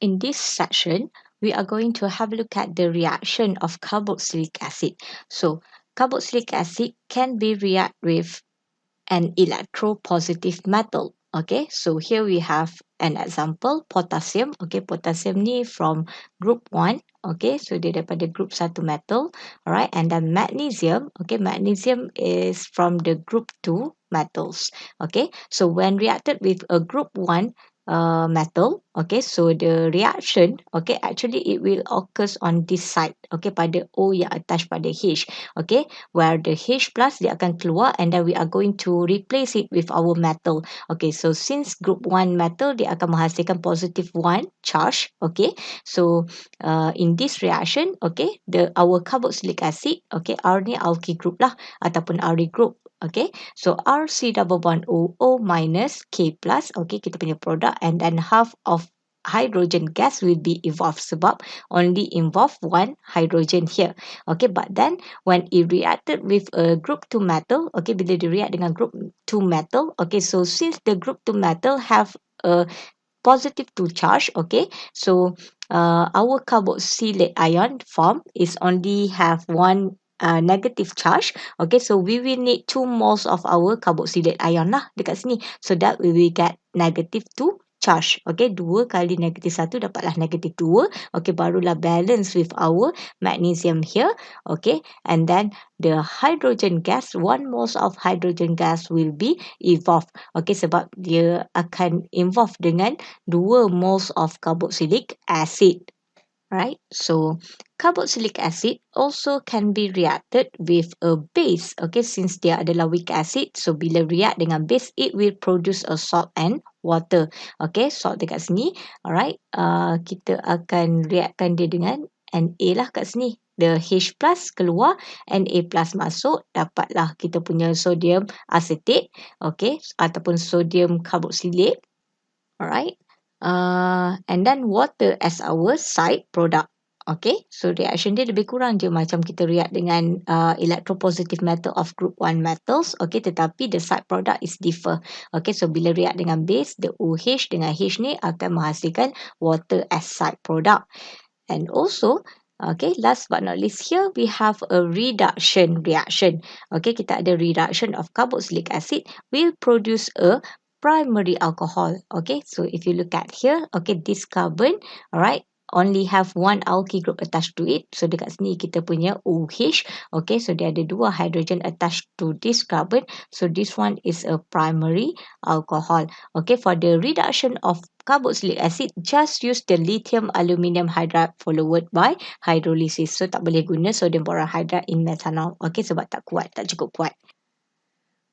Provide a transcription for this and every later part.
In this section, we are going to have a look at the reaction of carboxylic acid. So, carboxylic acid can be react with an electropositive metal. Okay, so here we have an example, potassium. Okay, potassium ni from group 1. Okay, so dia daripada group 1 metal. Alright, and then magnesium. Okay, magnesium is from the group 2 metals. Okay, so when reacted with a group 1 metal, okay, so the reaction, okay, actually it will occurs on this side, okay, pada O yang attached pada H, okay, where the H plus dia akan keluar and then we are going to replace it with our metal. Okay, so since group 1 metal, dia akan menghasilkan positive 1 charge, okay, so in this reaction, okay, our carboxylic acid, okay, R ni alkyl group lah ataupun RE group. Okay, so RC double bond O minus K plus, okay, kita punya product, and then half of hydrogen gas will be evolved sebab only involve one hydrogen here. Okay, but then when it reacted with a group 2 metal, okay, bila dia react dengan group 2 metal, okay, so since the group 2 metal have a positive 2 charge, okay, so our carboxylate ion form is only have one negative charge. Okay, so we will need 2 moles of our carboxylate ion lah dekat sini. So that we will get negative 2 charge. Okay, 2 kali negatif 1 dapatlah negatif 2. Okay, barulah balance with our magnesium here. Okay, and then the hydrogen gas, 1 moles of hydrogen gas will be evolved. Okay, sebab dia akan involve dengan 2 moles of carboxylic acid. Right, so carboxylic acid also can be reacted with a base. Okay, since dia adalah weak acid, so bila react dengan base, it will produce a salt and water. Okay, salt dekat sini. Alright, kita akan reaktkan dia dengan Na lah kat sini. The H plus keluar, Na plus masuk, dapatlah kita punya sodium acetate, okay, ataupun sodium carboxylate. Alright. And then water as our side product. Okay, so reaction dia lebih kurang je macam kita react dengan electropositive metal of group 1 metals. Okay, tetapi the side product is differ. Okay, so bila react dengan base, the OH dengan H ni akan menghasilkan water as side product. And also, okay, last but not least here, we have a reduction reaction. Okay, kita ada reduction of carboxylic acid will produce a primary alcohol. Okay, so if you look at here, okay, this carbon, alright, only have one alkyl group attached to it. So dekat sini kita punya OH. Okay, so dia ada 2 hydrogen attached to this carbon. So this one is a primary alcohol. Okay, for the reduction of carboxylic acid, just use the lithium aluminium hydride followed by hydrolysis. So tak boleh guna sodium borohydride in methanol. Okay, sebab tak kuat, tak cukup kuat.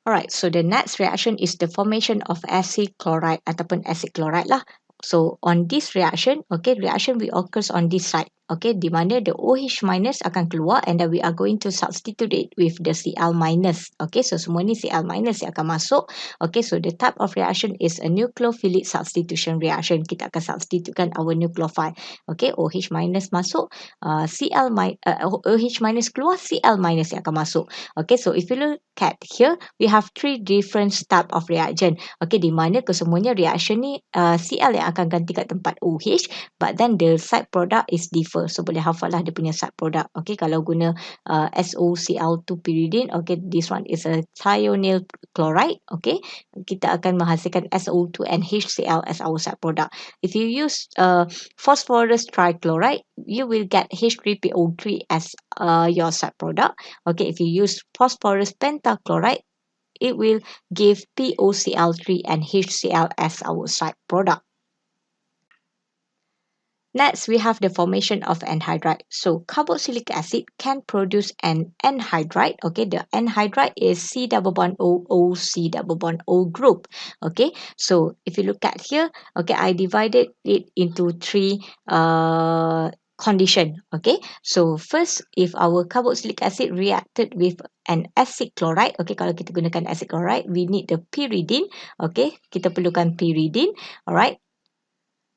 Alright, so the next reaction is the formation of acid chloride ataupun acid chloride lah. So on this reaction, okay, reaction will occurs on this side. Okay, di mana the OH minus akan keluar and then we are going to substitute it with the Cl minus. Okay, so semua ni Cl minus yang akan masuk. Okay, so the type of reaction is a nucleophilic substitution reaction. Kita akan substitutekan our nucleophile. Okay, OH minus masuk, OH minus keluar, Cl minus yang akan masuk. Okay, so if you look at here, we have 3 different type of reaction. Okay, di mana kesemuanya reaction ni Cl yang akan ganti kat tempat OH, but then the side product is different. So boleh hafal lah dia punya side product. Okay, kalau guna SOCl2 pyridine, okay, this one is a thionyl chloride. Okay, kita akan menghasilkan SO2 and HCl as our side product. If you use phosphorus trichloride, you will get H3PO3 as your side product. Okay, if you use phosphorus pentachloride, it will give POCl3 and HCl as our side product. Next, we have the formation of anhydride. So, carboxylic acid can produce an anhydride. Okay, the anhydride is C double bond O, O, C double bond O group. Okay, so if you look at here, okay, I divided it into 3 condition. Okay, so first, if our carboxylic acid reacted with an acid chloride, okay, kalau kita gunakan acid chloride, we need the pyridine. Okay, kita perlukan pyridine. Alright.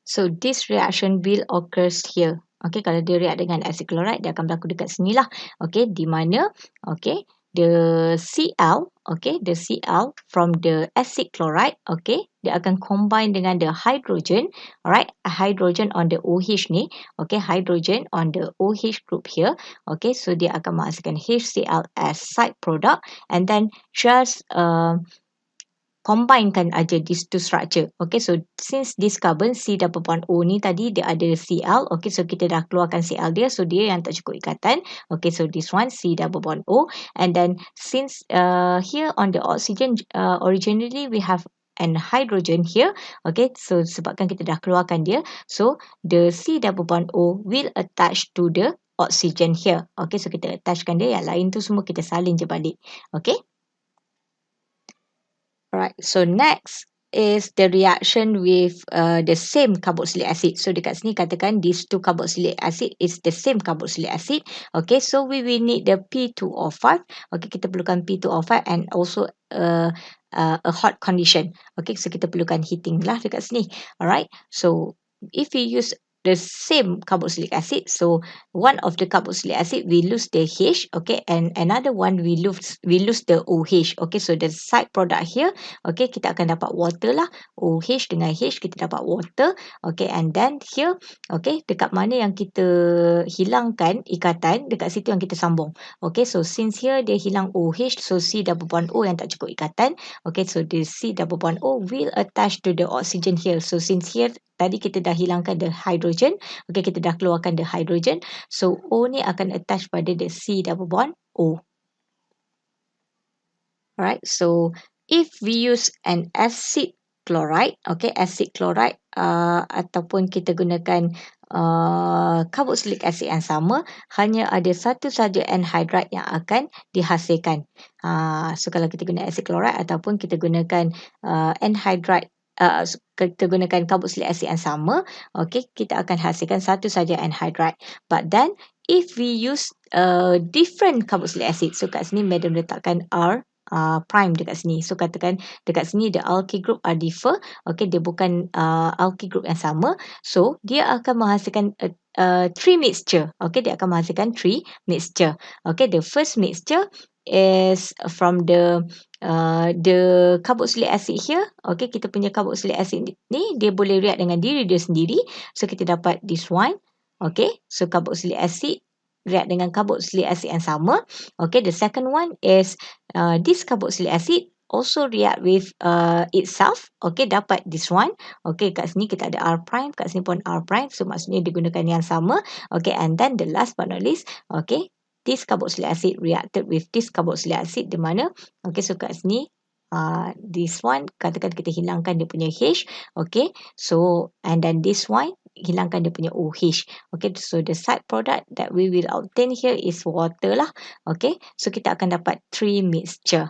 So, this reaction will occurs here. Okay, kalau dia react dengan acid chloride, dia akan berlaku dekat sini lah. Okay, di mana, okay, the Cl, okay, the Cl from the acid chloride, okay, dia akan combine dengan the hydrogen, alright, hydrogen on the OH ni, okay, hydrogen on the OH group here, okay, so dia akan menghasilkan HCl as side product, and then just combinekan aja these two structure. Okay, so since this carbon C double bond O ni tadi dia ada Cl, okay, so kita dah keluarkan Cl dia, so dia yang tak cukup ikatan. Okay, so this one C double bond O, and then since here on the oxygen originally we have an hydrogen here, okay, so sebabkan kita dah keluarkan dia, so the C double bond O will attach to the oxygen here. Okay, so kita attachkan dia, yang lain tu semua kita salin je balik. Okay. Alright, so next is the reaction with the same carboxylic acid. So dekat sini katakan these two carboxylic acid is the same carboxylic acid. Okay, so we will need the P2O5. Okay, kita perlukan P2O5 and also a hot condition. Okay, so kita perlukan heating lah dekat sini. Alright, so if we use the same carboxylic acid, so one of the carboxylic acid we lose the H, okay, and another one we lose the OH. Okay, so the side product here, okay, kita akan dapat water lah, OH dengan H kita dapat water. Okay, and then here, okay, dekat mana yang kita hilangkan ikatan, dekat situ yang kita sambung. Okay, so since here dia hilang OH, so C double bond O yang tak cukup ikatan. Okay, so the C double bond O will attach to the oxygen here. So since here tadi kita dah hilangkan the hydrogen, okay, kita dah keluarkan the hydrogen, so O ni akan attach pada the C double bond O. Alright, so if we use an acid chloride, okay, acid chloride ataupun kita gunakan carboxylic acid yang sama, hanya ada satu saja anhydride yang akan dihasilkan. So kalau kita guna acid chloride ataupun kita gunakan anhydride, kita gunakan carboxylic acid yang sama, okay, kita akan hasilkan satu saja anhydride. But then if we use different carboxylic acid, so kat sini madam letakkan R prime dekat sini. So katakan dekat sini the alkyl group are differ, okay, dia bukan alkyl group yang sama, so dia akan menghasilkan three mixture. Okay, dia akan menghasilkan three mixture. Okay, the first mixture is from the carboxylic acid here. Okay, kita punya carboxylic acid ni dia boleh react dengan diri dia sendiri, so kita dapat this one. Okay, so carboxylic acid react dengan carboxylic acid yang sama. Okay, the second one is this carboxylic acid also react with itself. Okay, dapat this one. Okay, kat sini kita ada R prime, kat sini pun R prime, so maksudnya digunakan yang sama. Okay, and then the last but not least, okay, this carboxylic acid reacted with this carboxylic acid di mana, okay, so kat sini this one, katakan kita hilangkan dia punya H, okay, so and then this one hilangkan dia punya OH. Okay, so the side product that we will obtain here is water lah. Okay, so kita akan dapat three mixture.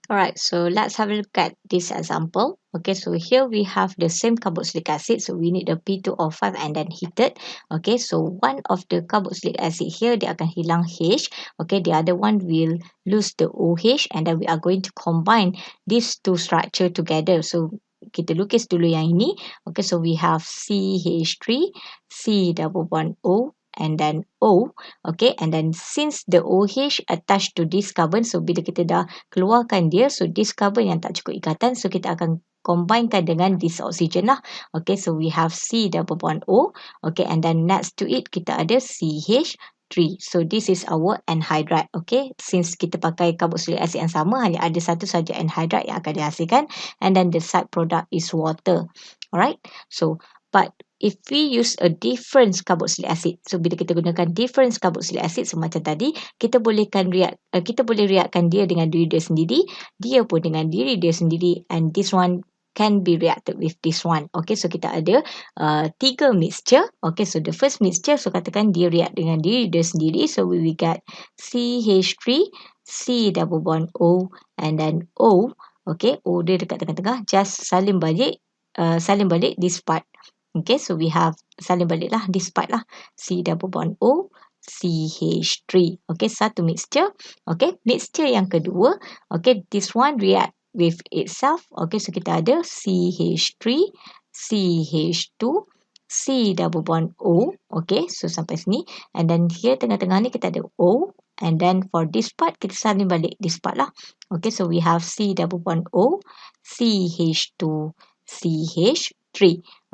Alright, so let's have a look at this example. Okay, so here we have the same carboxylic acid, so we need the P2O5 and then heated. Okay, so one of the carboxylic acid here, dia akan hilang H. Okay, the other one will lose the OH, and then we are going to combine these two structure together. So kita lukis dulu yang ini. Okay, so we have CH3, C double bond O, and then O. Okay, and then since the OH attached to this carbon, so bila kita dah keluarkan dia, so this carbon yang tak cukup ikatan, so kita akan combinekan dengan this oxygen lah. Okay, so we have C double bond O. Okay, and then next to it kita ada CH3. So this is our anhydride. Okay, since kita pakai carboxylic acid yang sama, hanya ada satu saja anhydride yang akan dihasilkan, and then the side product is water. Alright, so but if we use a different carboxylic acid, so bila kita gunakan different carboxylic acid, so macam tadi, kita boleh reaktkan dia dengan diri dia sendiri, dia pun dengan diri dia sendiri, and this one can be reacted with this one. Okay, so kita ada tiga mixture. Okay, so the first mixture, so katakan dia react dengan diri dia sendiri, so we will get CH3, C double bond O, and then O. Okay, O dia dekat tengah-tengah, just salin balik this part. Okay, so we have salin balik lah this part lah, C double bond O, CH3. Okay, satu mixture. Okay, mixture yang kedua, okay, this one react with itself. Okay, so kita ada CH3, CH2, C double bond O. Okay, so sampai sini, and then here tengah-tengah ni kita ada O, And then for this part, kita salin balik this part lah. Okay, so we have C double bond O, CH2, CH3.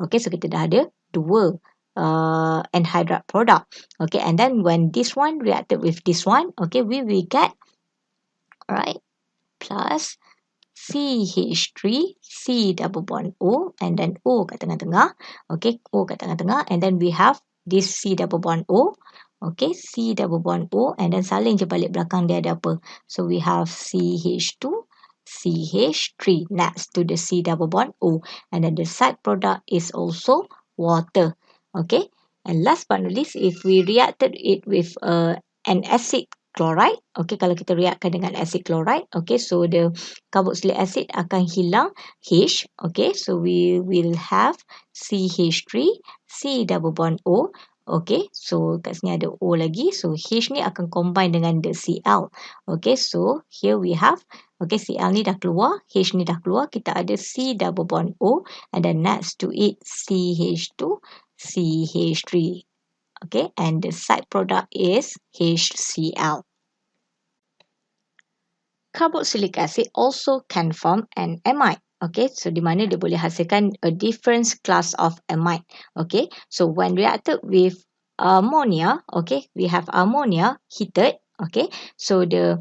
Okay, so kita dah ada dua anhydride product. Okay, and then when this one reacted with this one, okay, we will get, right, plus CH3, C double bond O, and then O kat tengah-tengah. Okay, O kat tengah-tengah, and then we have this C double bond O. Okay, C double bond O, and then salin je balik belakang dia ada apa. So we have CH2, CH3 next to the C double bond O, and then the side product is also water. Okay, and last but not least, if we reacted it with an acid chloride, okay, kalau kita reaktkan dengan acid chloride, okay, so the carboxylic acid akan hilang H, okay, so we will have CH3, C double bond O, okay, so kat sini ada O lagi, so H ni akan combine dengan the Cl, okay, so here we have, okay, Cl ni dah keluar, H ni dah keluar, kita ada C double bond O, and then next to it CH2, CH3, okay, and the side product is HCl. Carboxylic acid also can form an amide. Okay, so di mana dia boleh hasilkan a different class of amide. Okay, so when reacted with ammonia, okay, we have ammonia heated. Okay, so the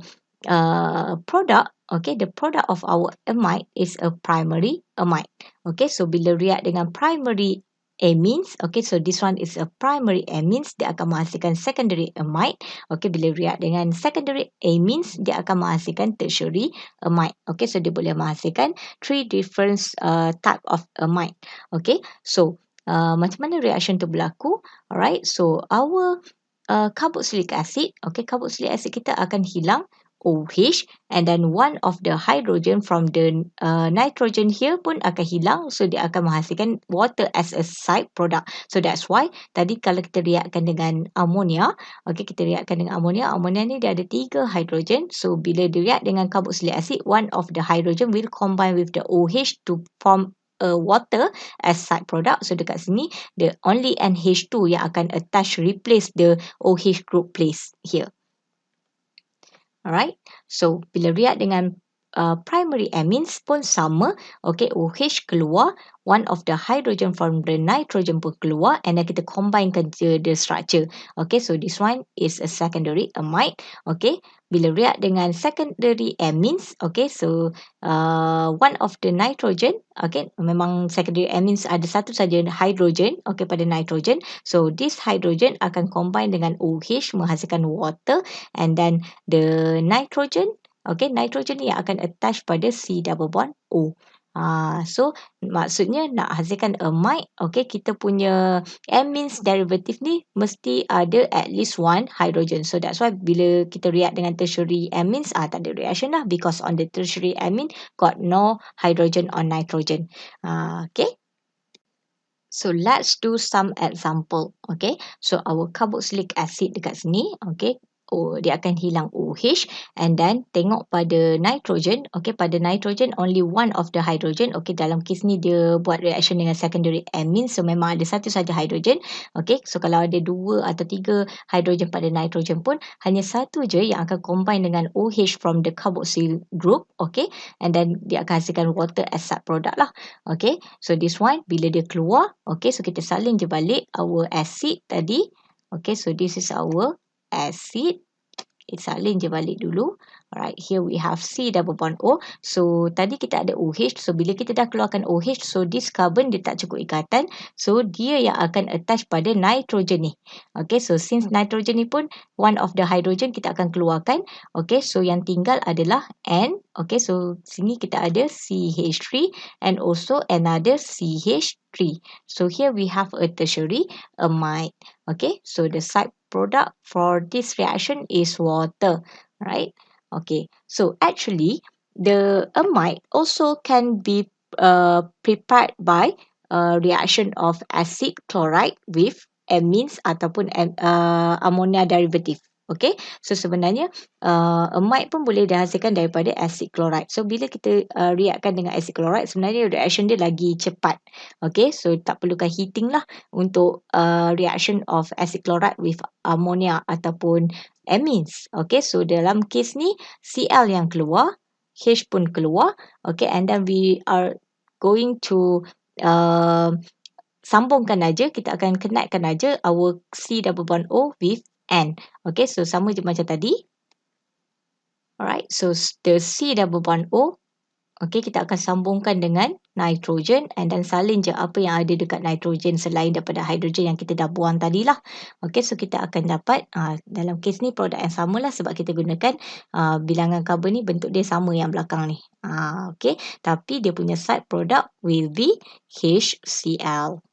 product, okay, the product of our amide is a primary amide. Okay, so bila react dengan primary amines, okay, so this one is a primary amines, dia akan menghasilkan secondary amide. Okay, bila react dengan secondary amines, dia akan menghasilkan tertiary amide. Okay, so dia boleh menghasilkan three different type of amide. Okay, so macam mana reaction tu berlaku? Alright, so our carboxylic acid, okay, carboxylic acid kita akan hilang OH, and then one of the hydrogen from the nitrogen here pun akan hilang, so dia akan menghasilkan water as a side product. So that's why tadi kalau kita reaktkan dengan ammonia, okay, kita reaktkan dengan ammonia, ammonia ni dia ada 3 hydrogen, so bila dia react dengan carboxylic acid, one of the hydrogen will combine with the OH to form a water as side product. So dekat sini the only NH2 yang akan attach, replace the OH group place here. Alright, so bila react dengan primary amines pun sama, okay, OH keluar, one of the hydrogen from the nitrogen pun keluar, and then kita combinekan je the structure. Okay, so this one is a secondary amide. Okay, bila react dengan secondary amines, okay, so one of the nitrogen, okay, memang secondary amines ada satu saja hydrogen, okay, pada nitrogen, so this hydrogen akan combine dengan OH menghasilkan water, and then the nitrogen, okay, nitrogen ni akan attach pada C double bond O. So maksudnya nak hasilkan amide, okay, kita punya amines derivative ni mesti ada at least one hydrogen. So that's why bila kita react dengan tertiary amines, tak ada reaction lah, because on the tertiary amine got no hydrogen or nitrogen. Okay. So let's do some example. Okay, so our carboxylic acid dekat sini, okay, dia akan hilang OH, and then tengok pada nitrogen, okay, pada nitrogen only one of the hydrogen, okay, dalam kes ni dia buat reaction dengan secondary amine, so memang ada satu saja hydrogen, okay, so kalau ada 2 atau 3 hydrogen pada nitrogen pun hanya satu je yang akan combine dengan OH from the carboxyl group, okay, and then dia akan hasilkan water as side product lah. Okay, so this one bila dia keluar, okay, so kita salin je balik our acid tadi, okay, so this is our acid. Kita salin je balik dulu. Alright, here we have C double bond O. So tadi kita ada OH. So bila kita dah keluarkan OH, so this carbon dia tak cukup ikatan. So dia yang akan attach pada nitrogen ni. Okay, so since nitrogen ni pun one of the hydrogen kita akan keluarkan. Okay, so yang tinggal adalah N. Okay, so sini kita ada CH3 and also another CH3. So here we have a tertiary amide. Okay, so the side product for this reaction is water, right? Okay, so actually the amide also can be prepared by reaction of acid chloride with amines ataupun ammonia derivative. Okay, so sebenarnya amide pun boleh dihasilkan daripada acid chloride. So bila kita reaction dengan acid chloride, sebenarnya reaction dia lagi cepat. Okay, so tak perlukan heating lah untuk reaction of acid chloride with ammonia ataupun amines. Okay, so dalam kes ni Cl yang keluar, H pun keluar. Okay, and then we are going to sambungkan aja, kita akan connectkan aja our C double bond O with N. Okay, so sama je macam tadi. Alright, so the C double bond O, okay, kita akan sambungkan dengan nitrogen and then salin je apa yang ada dekat nitrogen selain daripada hydrogen yang kita dah buang tadi lah. Okay, so kita akan dapat dalam kes ni produk yang sama lah sebab kita gunakan bilangan karbon ni bentuk dia sama yang belakang ni. Okay, tapi dia punya side product will be HCl.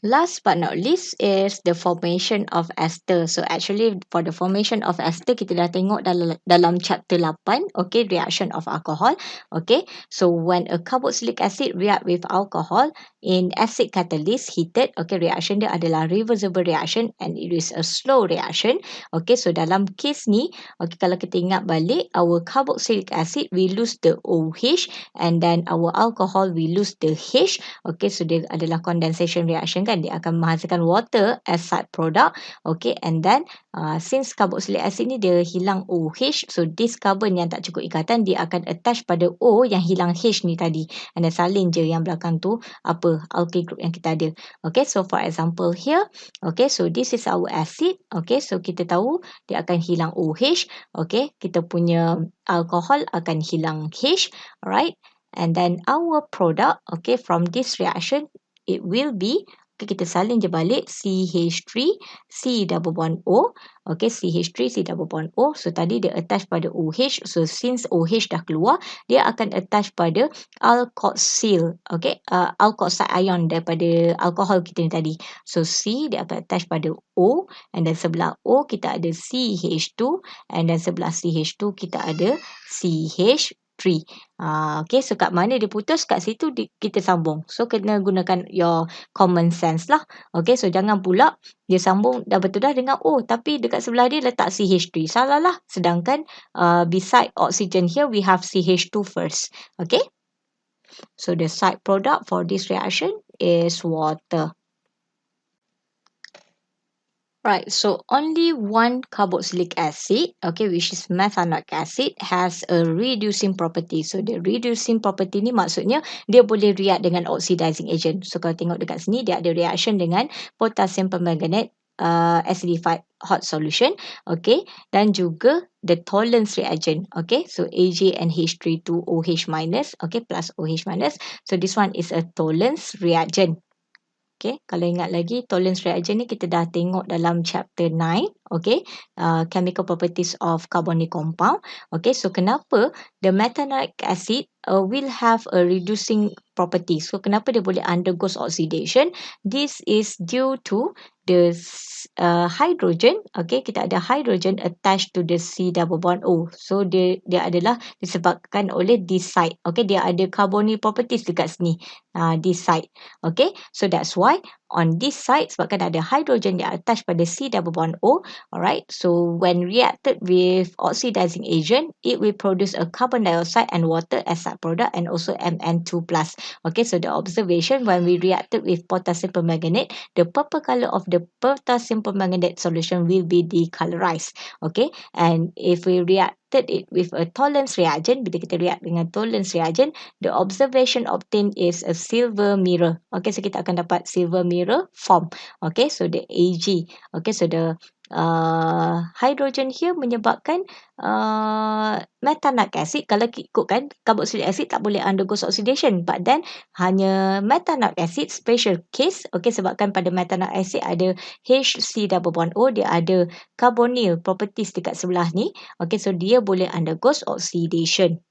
Last but not least is the formation of ester. So actually for the formation of ester kita dah tengok dalam chapter 8, okay, reaction of alcohol. Okay, so when a carboxylic acid react with alcohol in acid catalyst heated, okay, reaction dia adalah reversible reaction and it is a slow reaction. Okay, so dalam case ni, okay, kalau kita ingat balik, our carboxylic acid we lose the OH and then our alcohol we lose the H. Okay, so dia adalah condensation reaction kan, dia akan menghasilkan water as side product. Okay, and then since carboxylic acid ni dia hilang OH, so this carbon yang tak cukup ikatan dia akan attach pada O yang hilang H ni tadi, and then salin je yang belakang tu apa alkyl group yang kita ada. Okay, so for example here, okay, so this is our acid. Okay, so kita tahu dia akan hilang OH. Okay, kita punya alcohol akan hilang H. Alright, and then our product, okay, from this reaction it will be, okay, kita salin je balik CH3 C double bond O. Okay, CH3 C double bond O. So tadi dia attach pada OH. So since OH dah keluar, dia akan attach pada alkoxyl. Okay, alkoxide ion daripada alkohol kita ni tadi. So C dia akan attach pada O, and then sebelah O kita ada CH2, and then sebelah CH2 kita ada CH3. Okay, so kat mana dia putus, kat situ kita sambung. So kena gunakan your common sense lah. Okay, so jangan pula dia sambung dah betul dah dengan O, tapi dekat sebelah dia letak CH3. Salah lah. Sedangkan beside oxygen here we have CH2 first. Okay, so the side product for this reaction is water. Right, so only one carboxylic acid, okay, which is methanoic acid, has a reducing property. So the reducing property ni maksudnya dia boleh react dengan oxidizing agent. So kalau tengok dekat sini dia ada reaction dengan potassium permanganate acidified hot solution, okay, dan juga the tolerance reagent, okay, so AgNH3 2OH minus, okay, plus OH minus. So this one is a tolerance reagent. Okay, kalau ingat lagi, tolerance reagent ni kita dah tengok dalam chapter 9, okay, chemical properties of carbonic compound. Okay, so kenapa the methanoic acid will have a reducing property? So kenapa dia boleh undergo oxidation? This is due to the hydrogen, okay, kita ada hydrogen attached to the C double bond O. So dia adalah disebabkan oleh this side, okay, dia ada carbonyl properties dekat sini, this side. Okay, so that's why on this side, sebabkan ada hydrogen dia attached pada C double bond O, alright, so when reacted with oxidizing agent, it will produce a carbon dioxide and water as side product and also Mn2+. Okay, so the observation when we reacted with potassium permanganate, the purple color of the potassium permanganate solution will be decolorized. Okay, and if we reacted it with a tolerance reagent, bila kita react dengan tolerance reagent, the observation obtained is a silver mirror. Okay, so kita akan dapat silver mirror form. Okay, so the Ag. Okay, so the hydrogen here menyebabkan methanoic acid, kalau ikutkan carboxylic acid tak boleh undergo oxidation, but then hanya methanoic acid special case, okay, sebabkan pada methanoic acid ada HC double bond O, dia ada carbonyl properties dekat sebelah ni, okay, so dia boleh undergo oxidation.